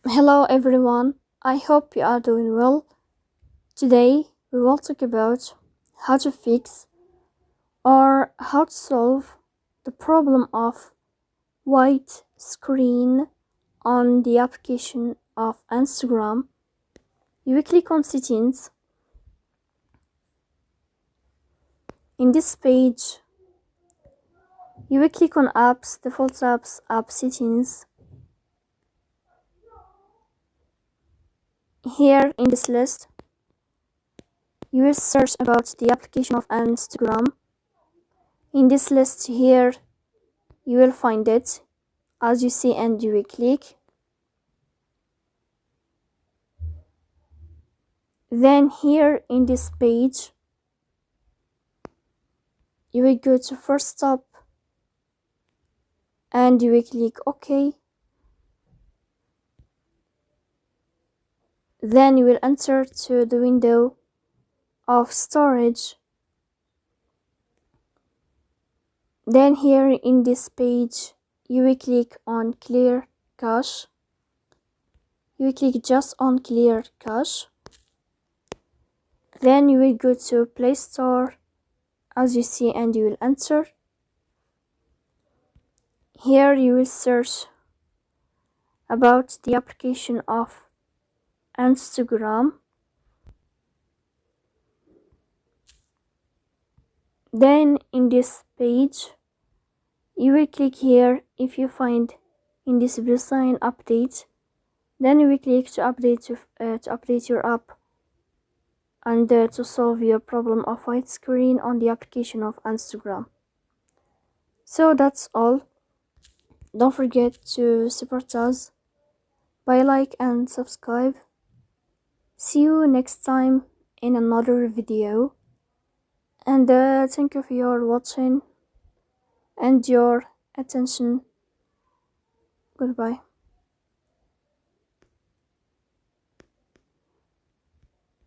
Hello everyone, I hope you are doing well. Today we will talk about how to fix or how to solve the problem of white screen on the application of Instagram. You will click on settings. In this page, you will click on apps, default apps, app settings. Here in this list, you will search about the application of Instagram. In this list here, you will find it as you see, and you will click. Then here in this page, you will go to first stop and you will click OK. Then you will enter to the window of storage. Then here in this page, you will click on clear cache. You will click just on clear cache. Then you will go to Play Store as you see, and you will enter. Here you will search about the application of Instagram. Then in this page, you will click here if you find in this blue sign update. Then you will click to update your app and to solve your problem of white screen on the application of Instagram. So that's all. Don't forget to support us by like and subscribe. See you next time in another video, and thank you for your watching and your attention. Goodbye.